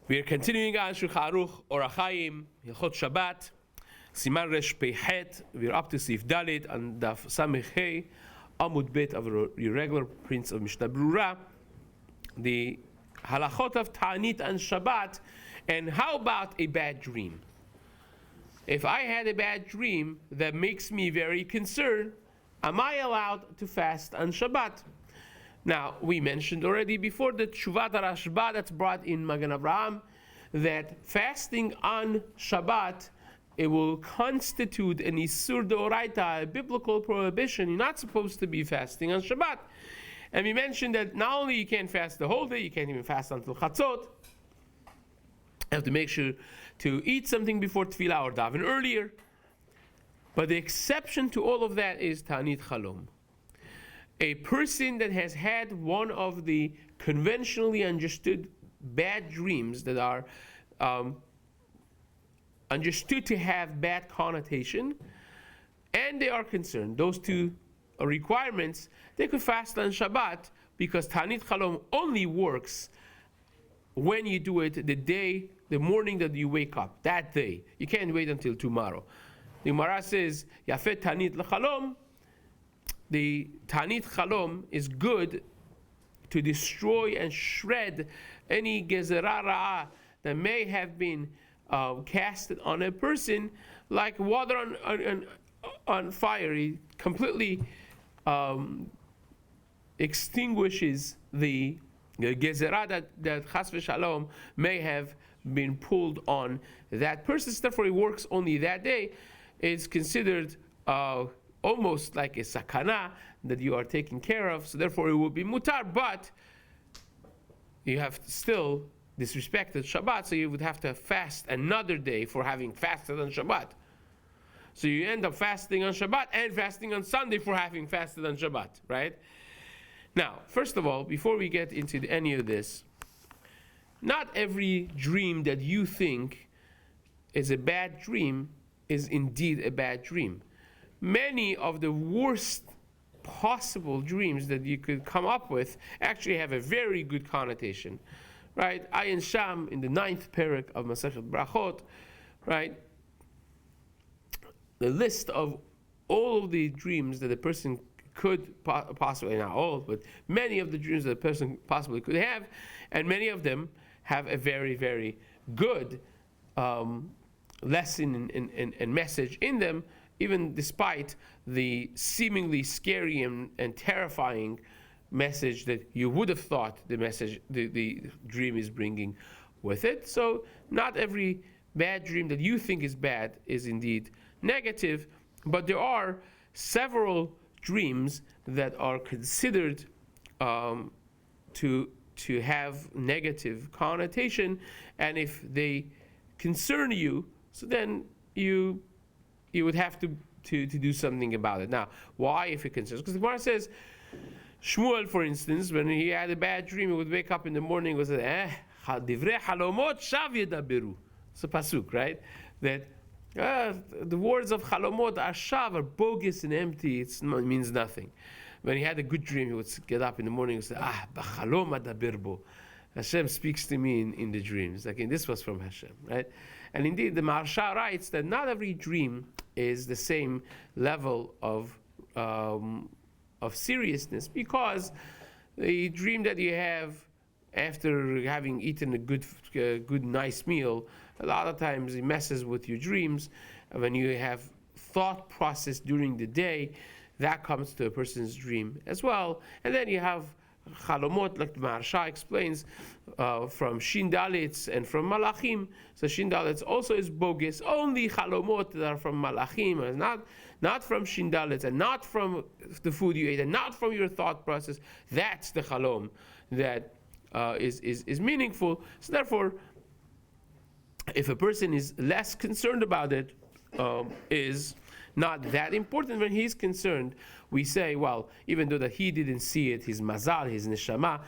We are continuing on Shulchan Aruch Orach Chaim Hilchot Shabbat Siman Resh Peihet. We are up to Seif Dalit on Daf Samech Hey Amud Bet of your regular prints of Mishna Berura, the halachot of Ta'anit and Shabbat. And how about a bad dream? If I had a bad dream that makes me very concerned, am I allowed to fast on Shabbat? Now, we mentioned already before the Tshuvat Rashba that's brought in Magen Avraham, that fasting on Shabbat, it will constitute an Isur Deoraita, a biblical prohibition. You're not supposed to be fasting on Shabbat. And we mentioned that not only you can't fast the whole day, you can't even fast until Chatzot. You have to make sure to eat something before Tefillah or daven earlier. But the exception to all of that is Ta'anit Chalom. A person that has had one of the conventionally understood bad dreams that are understood to have bad connotation, and they are concerned, those two requirements, they could fast on Shabbat, because Ta'anit Chalom only works when you do it the morning that you wake up, that day. You can't wait until tomorrow. The Gemara says, Yafet Ta'anit L'Chalom. The Ta'anit Chalom is good to destroy and shred any gezerah ra'ah that may have been casted on a person, like water on fire. It completely extinguishes the gezerah that chas v'shalom may have been pulled on that person. Therefore, it works only that day. It's considered almost like a sakana that you are taking care of, so therefore it will be mutar, but you have still disrespected Shabbat, so you would have to fast another day for having fasted on Shabbat. So you end up fasting on Shabbat and fasting on Sunday for having fasted on Shabbat, right? Now, first of all, before we get into any of this, not every dream that you think is a bad dream is indeed a bad dream. Many of the worst possible dreams that you could come up with actually have a very good connotation, right? Ayin Sham in the 9th parak of Masechet Brachot, right? The list of all of the dreams that a person could possibly, not all, but many of the dreams that a person possibly could have, and many of them have a very, very good lesson and message in them, even despite the seemingly scary and terrifying message that you would have thought the dream is bringing with it. So not every bad dream that you think is bad is indeed negative, but there are several dreams that are considered to have negative connotation, and if they concern you, so then you would have to do something about it. Now, why if it concerns? Because the Gemara says, Shmuel, for instance, when he had a bad dream, he would wake up in the morning and say, divrei halomot shav yedaberu. It's a pasuk, right? That the words of halomot are shav, are bogus and empty. It means nothing. When he had a good dream, he would get up in the morning and say, b'chalom adaber bo. Hashem speaks to me in the dreams. Again, this was from Hashem, right? And indeed, the Maharsha writes that not every dream is the same level of seriousness, because the dream that you have after having eaten a good nice meal, a lot of times it messes with your dreams. When you have thought process during the day, that comes to a person's dream as well. And then you have Chalomot, like the Maharsha explains, from Shin Dalitz and from Malachim. So Shin Dalitz also is bogus. Only Chalomot that are from Malachim, and not from Shin Dalitz, and not from the food you ate, and not from your thought process. That's the Chalom that is meaningful. So therefore, if a person is less concerned about it, is not that important when he's concerned, we say, well, even though that he didn't see it, his mazal, his neshama,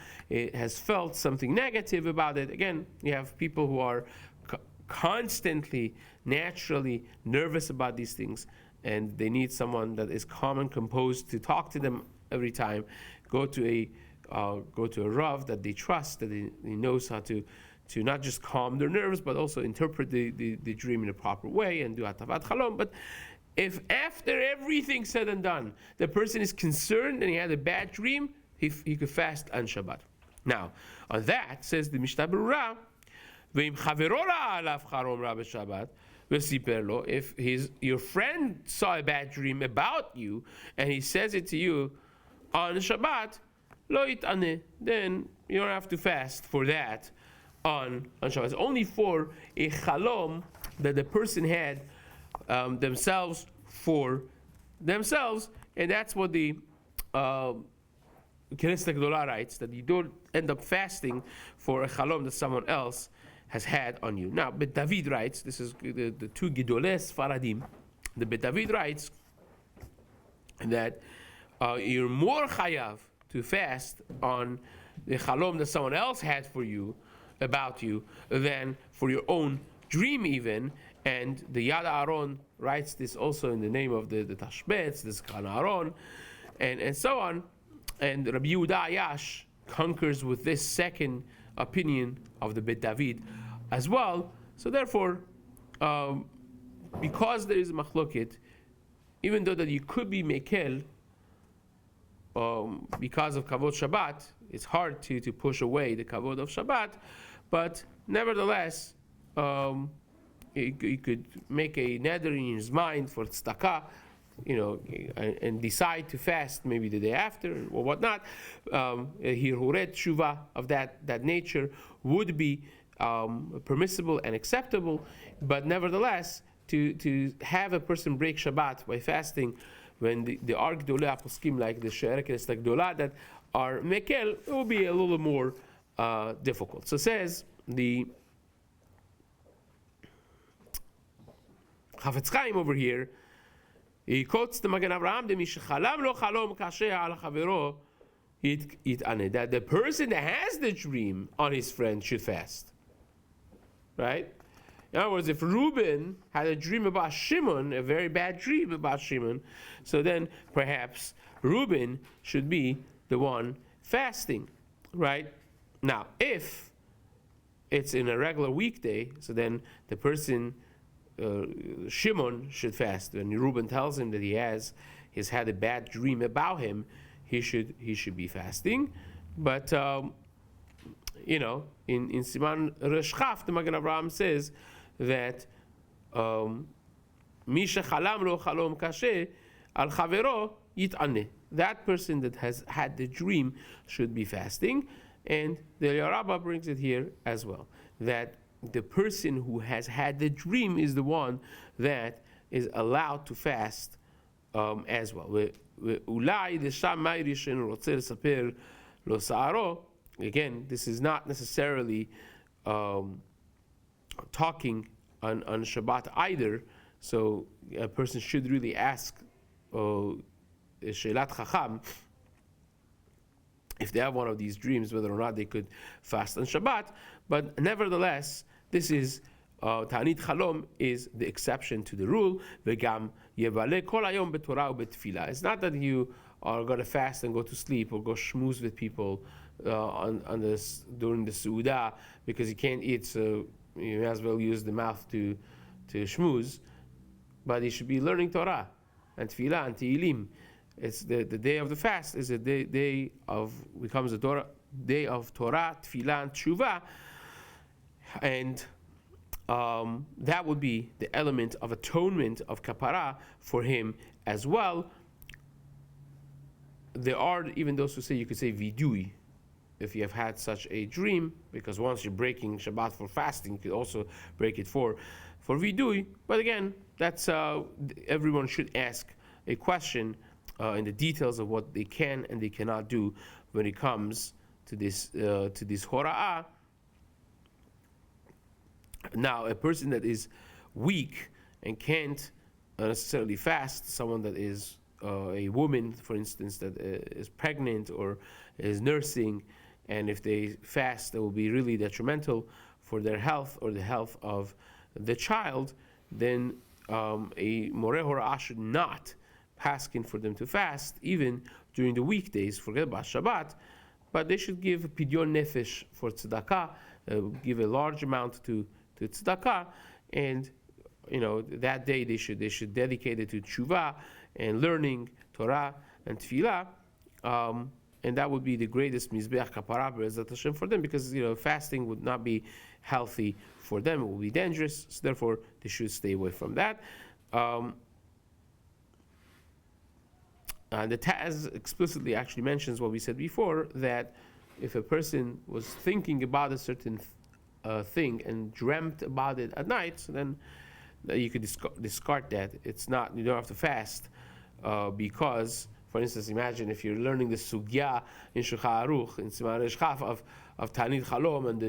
has felt something negative about it. Again, you have people who are constantly, naturally nervous about these things, and they need someone that is calm and composed to talk to them every time. Go to a Rav that they trust, that he knows how to to not just calm their nerves, but also interpret the dream in a proper way and do atavat chalom. But if after everything said and done, the person is concerned and he had a bad dream, he could fast on Shabbat. Now, on that, says the Mishna Berura, Ve'im chavero ra'a alav charom ra b'Shabbat, v'siper lo, if your friend saw a bad dream about you, and he says it to you on Shabbat, lo yit'aneh, then you don't have to fast for that on Shabbat. It's only for a chalom that the person had themselves for themselves, and that's what the Chelek Gdolah writes, that you don't end up fasting for a chalom that someone else has had on you. Now, Bet David writes, this is the two Gidolei Sfaradim, the Bet David writes that you're more chayav to fast on the chalom that someone else had for you, about you, than for your own dream even. And the Yad Aaron writes this also in the name of the Tashbetz, the Zkan Aaron, and so on. And Rabbi Yehuda Ayash concurs with this second opinion of the Bet David as well. So therefore, because there is a machloket, even though that you could be mekel because of kavod Shabbat, it's hard to push away the kavod of Shabbat, but nevertheless, he could make a neder in his mind for tzedakah, and decide to fast maybe the day after or whatnot. Hirhuret tshuva of that nature would be permissible and acceptable, but nevertheless, to have a person break Shabbat by fasting, when the Ar Gdolei Aposkim like the Chelek Gdolah that are mekel, it will be a little more difficult. So says the Chafetz Chaim over here, he quotes the Magen Avraham, that the person that has the dream on his friend should fast. Right? In other words, if Reuben had a dream about Shimon, a very bad dream about Shimon, so then perhaps Reuben should be the one fasting. Right? Now, if it's in a regular weekday, so then the person, Shimon, should fast. When Reuben tells him that he's had a bad dream about him, he should be fasting. But in Siman Resh Chaf, the Magen Avraham says that Misha chalam lo chalom kashe al chavero yit'aneh. That person that has had the dream should be fasting, and the Eliyahu Rabbah brings it here as well, that the person who has had the dream is the one that is allowed to fast as well. Again, this is not necessarily talking on Shabbat either, so a person should really ask Shelat Chacham if they have one of these dreams, whether or not they could fast on Shabbat. But nevertheless, this is Ta'anit Chalom is the exception to the rule. V'gam yevale kol hayom b'torah u'b'tefillah. It's not that you are going to fast and go to sleep or go schmooze with people during the Seudah because you can't eat, so you may as well use the mouth to schmooze. But you should be learning Torah and Tefillah and Tehillim. It's the day of the fast is a day of, becomes a day of Torah, Tefillah, and Tshuva, and that would be the element of atonement of kapara for him as well. There are even those who say you could say vidui if you have had such a dream, because once you're breaking Shabbat for fasting, you could also break it for vidui. But again, that's everyone should ask a question in the details of what they can and they cannot do when it comes to this hora'ah. Now, a person that is weak and can't necessarily fast, someone that is a woman, for instance, that is pregnant or is nursing, and if they fast, that will be really detrimental for their health or the health of the child, then a moreh hora'ah should not paskin for them to fast, even during the weekdays, forget about Shabbat, but they should give pidyon nefesh for tzedakah, give a large amount to tzedakah, and that day they should dedicate it to tshuva and learning Torah and tefillah, and that would be the greatest mizbeach kapara b'ezrat Hashem for them, because fasting would not be healthy for them; it will be dangerous. So therefore, they should stay away from that. The Taz explicitly actually mentions what we said before, that if a person was thinking about a certain thing and dreamt about it at night, so then you could discard that. It's not, you don't have to fast, because, for instance, imagine if you're learning the sugya in Shulchan Aruch, in Siman Resh Chaf of Tanit Chalom, and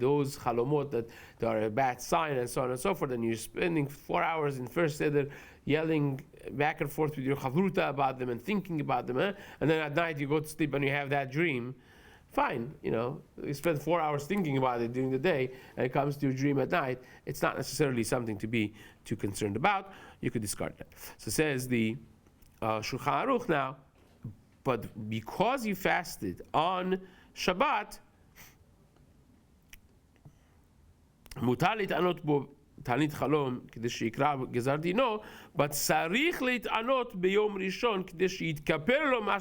those Chalomot that are a bad sign, and so on and so forth, and you're spending 4 hours in first seder yelling back and forth with your chavruta about them and thinking about them, and then at night you go to sleep and you have that dream. Fine, you spend 4 hours thinking about it during the day, and it comes to your dream at night. It's not necessarily something to be too concerned about. You could discard that. So says the Shulchan Aruch now, but because you fasted on Shabbat, mutar להתענות בו תענית חלום כדי שיקרא גזר דינו, but צריך להתענות ביום ראשון כדי שיתכפר לו מה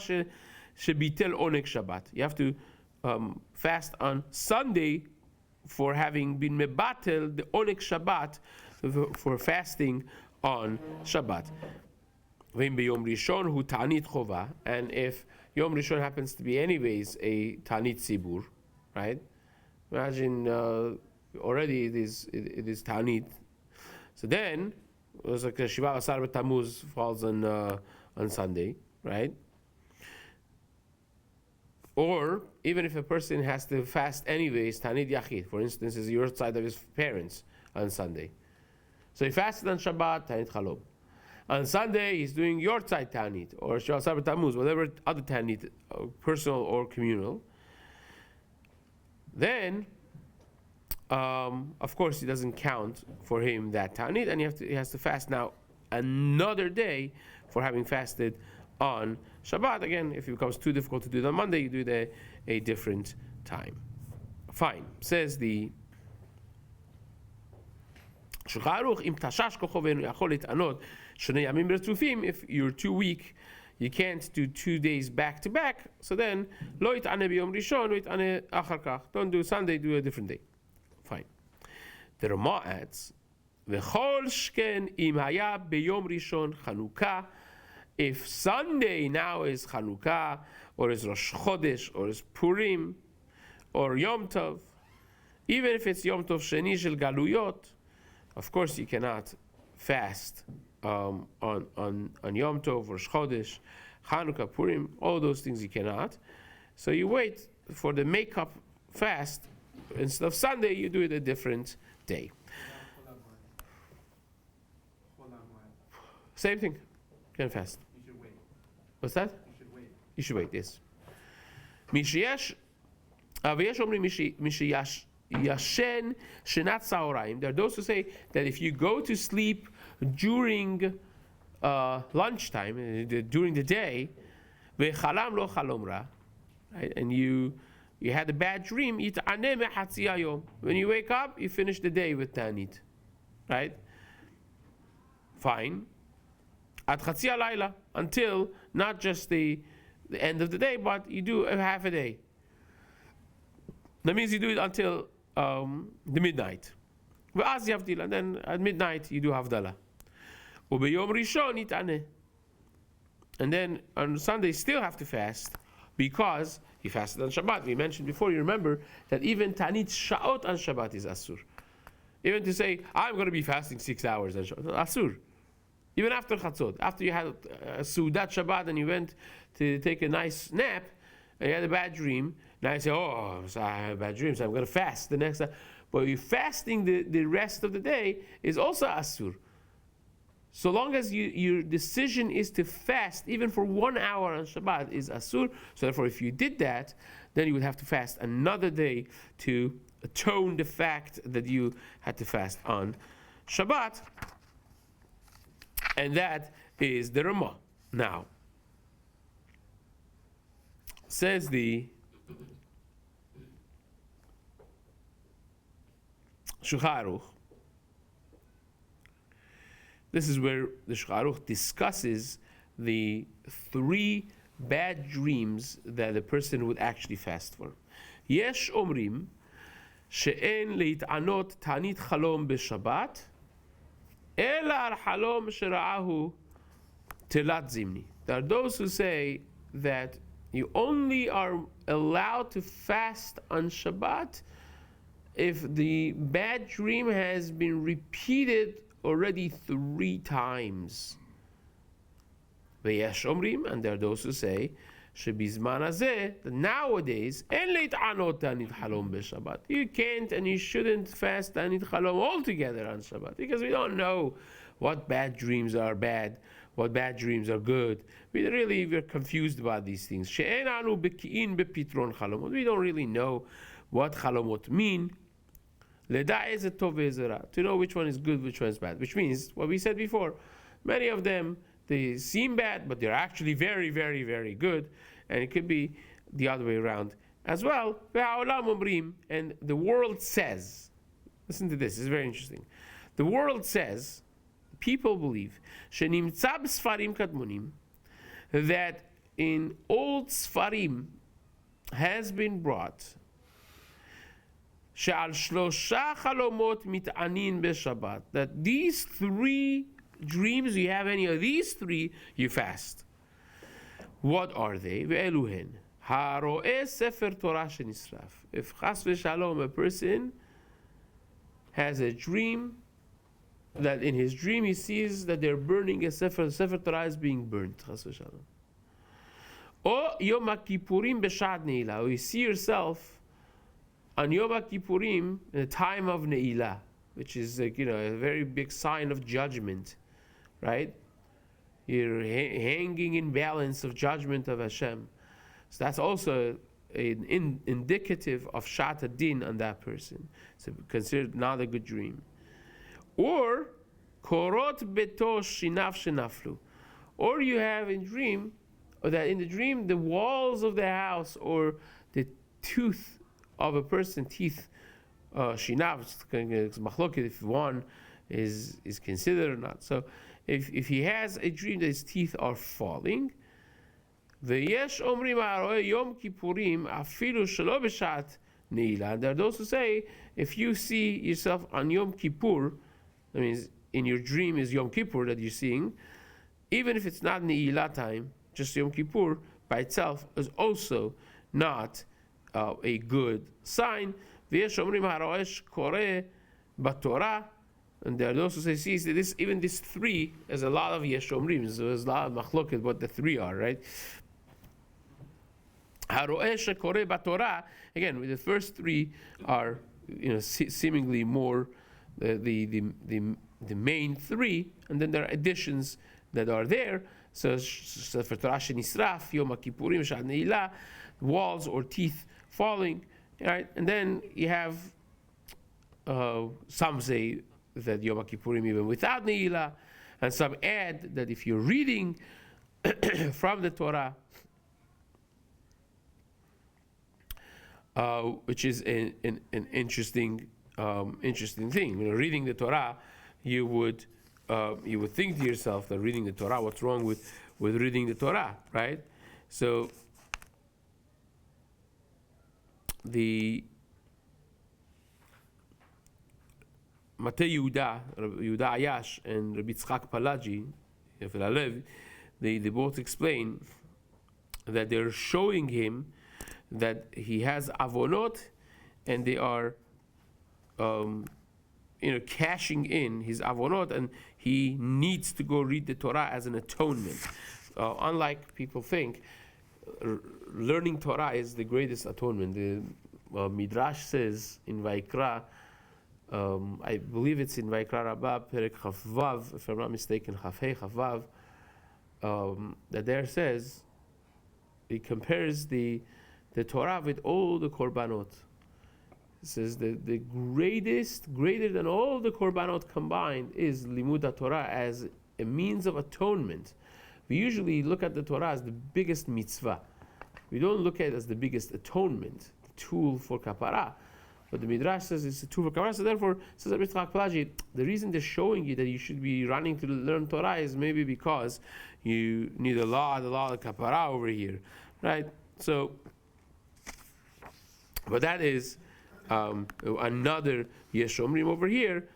שביטל עונג שבת. You have to fast on Sunday for having been mebatel the עונג Shabbat, for fasting on Shabbat. ואם ביום ראשון הוא תענית חובה, and if יום ראשון happens to be anyways a תענית ציבור, right? Imagine already it is Tanit. So then it was like Shiva Asar B'Tammuz falls on Sunday, right? Or even if a person has to fast anyways, Tanit Yachid, for instance, is your side of his parents on Sunday. So he fasted on Shabbat, Tanit Chalom. On Sunday he's doing your side Tanit, or Shiva Asar B'Tammuz, whatever other Tanit, personal or communal. Then of course, it doesn't count for him that Ta'anit, and he has to fast now another day for having fasted on Shabbat. Again, if it becomes too difficult to do it on Monday, you do it a different time. Fine. Says the Shulchan Aruch, im tashash kocho ve'enu yachol lit'anot shnei yamim retzufim, if you're too weak, you can't do 2 days back to back, so then lo yit'aneh b'yom rishon, lo yit'aneh achar kach. Don't do Sunday, do a different day. Fine. The Ramah adds, V'chol shken im haya b'yom rishon Chanukah. If Sunday now is Chanukah, or is Rosh Chodesh, or is Purim, or Yom Tov, even if it's Yom Tov Sheni Shel Galuyot, of course you cannot fast on Yom Tov, Rosh Chodesh, Chanukah, Purim, all those things you cannot. So you wait for the makeup fast. Instead of Sunday, you do it a different day. Same thing. You can fast. You should wait. What's that? You should wait. You should wait, yes. ויש אומרים ישן שנת צהריים. There are those who say that if you go to sleep during lunchtime, during the day, וחלם לא חלום רע, right? And you had a bad dream, when you wake up, you finish the day with Tanit. Right? Fine. At Chatzi Alayla, until not just the end of the day, but you do a half a day. That means you do it until the midnight. And then at midnight you do Havdalah. And then on Sunday you still have to fast, because he fasted on Shabbat. We mentioned before, you remember, that even Tanit Sha'ot on Shabbat is Asur. Even to say, I'm going to be fasting 6 hours on Shabbat, Asur. Even after Chatzot, after you had a Sudat Shabbat and you went to take a nice nap, and you had a bad dream, now you say, oh, so I have a bad dream, so I'm going to fast the next time. But you're fasting the rest of the day is also Asur. So long as your decision is to fast, even for 1 hour on Shabbat, is Asur. So therefore, if you did that, then you would have to fast another day to atone the fact that you had to fast on Shabbat. And that is the Ramah. Now, says the Shulchan Aruch. This is where the Shulchan Aruch discusses the 3 bad dreams that the person would actually fast for. Yesh omrim she'en leit'anot ta'anit chalom b'Shabbat ela al halom shera'ahu telat zimni. There are those who say that you only are allowed to fast on Shabbat if the bad dream has been repeated already 3 times. Ve'yesh omrim, and there are those who say, shebizman hazeh, that nowadays, en leit'anot ta'anit chalom b'Shabbat. You can't and you shouldn't fast ta'anit chalom altogether on Shabbat, because we don't know what bad dreams are bad, what bad dreams are good. We're confused about these things. She'en anu beki'in bepitron chalomot. We don't really know what chalomot mean. Leda eze tov ve'eze ra. To know which one is good, which one is bad. Which means, what we said before, many of them, they seem bad, but they're actually very, very, very good. And it could be the other way around as well. And the world says, listen to this is very interesting. The world says, people believe, that in old Sfarim has been brought, that these 3 dreams, you have any of these 3, you fast. What are they? If chas v'shalom, a person has a dream, that in his dream he sees that they're burning a Sefer Torah is being burnt, chas v'shalom. Or Yom HaKippurim b'shad ne'ilah, or you see yourself on Yom HaKippurim in the time of ne'ilah, which is a very big sign of judgment, right? You're hanging in balance of judgment of Hashem. So that's also an indicative of Shat Din on that person. So considered not a good dream. Or Korot Beto Shinav Shenaflu. Or you have in dream, or that in the dream the walls of the house or the tooth of a person, teeth, Shinav, it's machloked if one is considered or not. So if he has a dream that his teeth are falling, Ve'yesh omrim ha'roeh Yom Kippurim afilu shelo b'shat ne'ilah. There are those who say, if you see yourself on Yom Kippur, that means in your dream is Yom Kippur that you're seeing, even if it's not ne'ilah time, just Yom Kippur by itself is also not a good sign. Ve'yesh omrim ha'roeh koreh b'Torah. And there are those who say, see, this, even this 3, there's a lot of yesh omrim, so there's a lot of machloket what the 3 are, right? Again, the first 3 are, seemingly more the main 3, and then there are additions that are there. So for Torah shenisraf, Yom HaKippurim, Shad Ne'ilah, walls or teeth falling, right? And then you have some say that Yom HaKippurim even without Ne'ilah, and some add that if you're reading from the Torah, which is an interesting thing. Reading the Torah, you would think to yourself that reading the Torah, what's wrong with reading the Torah, right? So the Matei Yehuda Ayash and Rabbi Tzchak Palaji, they both explain that they're showing him that he has avonot, and they are, cashing in his avonot, and he needs to go read the Torah as an atonement. Unlike people think, learning Torah is the greatest atonement. The Midrash says in Vaikra, I believe it's in Vaikra Rabbah, Perek Chavvav, if I'm not mistaken, Chavhei Chavvav, that there says, he compares the Torah with all the korbanot. It says the greater than all the korbanot combined is Limud Torah as a means of atonement. We usually look at the Torah as the biggest mitzvah. We don't look at it as the biggest atonement, the tool for kapara. but the Midrash says it's a tuva kapara. So therefore, says Rabbi Yitzchak Pelagi, the reason they're showing you that you should be running to learn Torah is maybe because you need the law of kapara over here, right? So, but that is another Yeshomrim over here.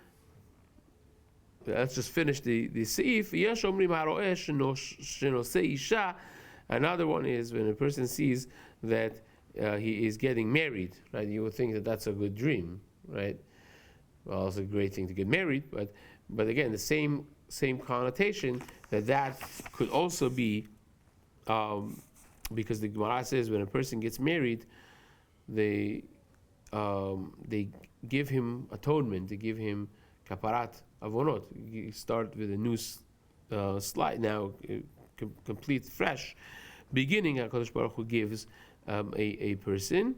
Let's just finish the Seif. Yeshomrim haroeh shenosei isha. Another one is when a person sees that he is getting married, right? You would think that that's a good dream, right? Well, it's a great thing to get married, but again, the same connotation that could also be because the Gemara says when a person gets married, they give him atonement, they give him kaparat avonot. You start with a new slide now, complete, fresh beginning. HaKadosh Baruch Hu gives a person,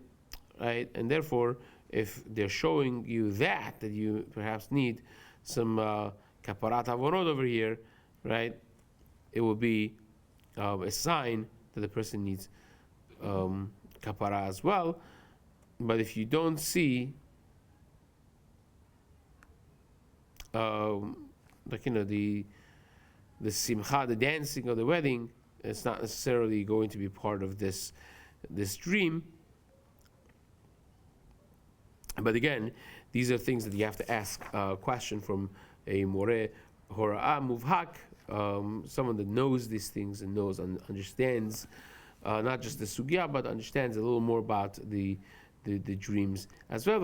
right? And therefore, if they're showing you that you perhaps need some kaparat avonot over here, right? It will be a sign that the person needs kapara as well. But if you don't see the simcha, the dancing of the wedding, it's not necessarily going to be part of this dream. But again, these are things that you have to ask a question from a more hora'ah muvhak, someone that knows these things and knows and understands not just the sugya, but understands a little more about the dreams as well.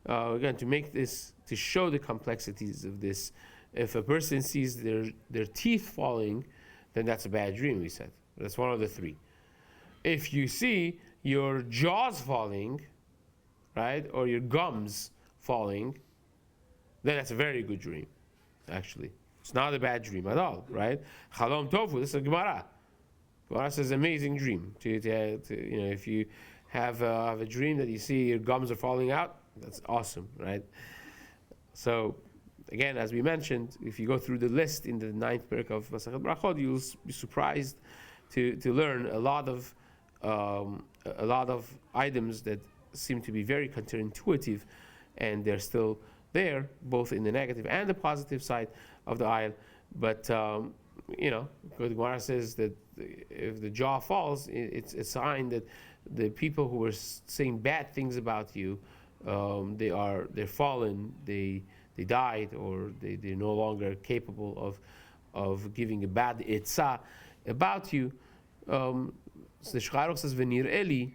Again, to make this, to show the complexities of this, if a person sees their teeth falling, then that's a bad dream, we said. That's one of the three. If you see your jaws falling, right, or your gums falling, then that's a very good dream, actually. It's not a bad dream at all, right? Chalom tofu, this is a Gemara. Gemara says amazing dream. If you have a dream that you see your gums are falling out, that's awesome, right? So, again, as we mentioned, if you go through the list in the 9th parak of Masechet Brachot, you'll be surprised to learn a lot of items that seem to be very counterintuitive, and they're still there, both in the negative and the positive side of the aisle. But the Gemara says that if the jaw falls, it's a sign that the people who were saying bad things about you, they're fallen, they died, or they're no longer capable of giving a bad itzah about you. So the Shulchan says, "V'nir'eli,"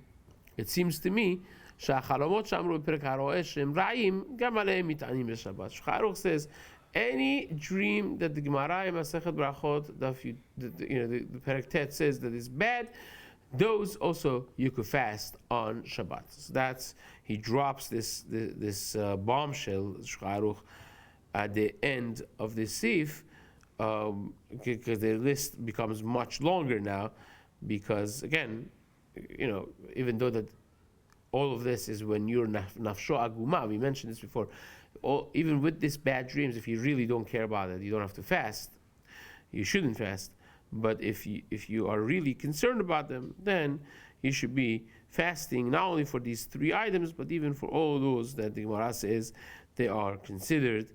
it seems to me, שהחלומות שאמרו בפרק הרואה שהם רעים, גם עליהם מתענים בשבת. Shulchan says, any dream that the Gemara in Masechet Brachot, the Perek Tet says that is bad, those also you could fast on Shabbat. So that's, he drops this bombshell, Shulchan at the end of the Seif, because the list becomes much longer now, because again, even though that all of this is when you're nafsho aguma, we mentioned this before, even with these bad dreams, if you really don't care about it, you don't have to fast, you shouldn't fast. But if you are really concerned about them, then you should be fasting not only for these three items, but even for all those that the Gemara says they are considered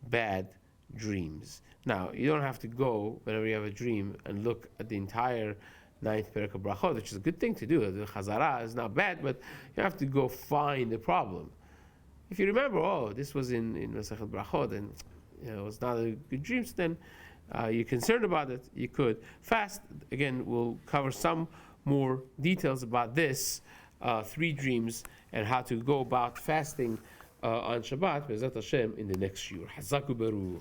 bad dreams. Now, you don't have to go whenever you have a dream and look at the entire 9th parak of Brachot, which is a good thing to do. The Chazara is not bad, but you have to go find the problem. If you remember, this was in Masechet Brachot, and it was not a good dream, so then you're concerned about it, you could fast. Again, we'll cover some more details about this, 3 dreams, and how to go about fasting on Shabbat, Be'ezrat Hashem, in the next shiur. Hazaku Beru.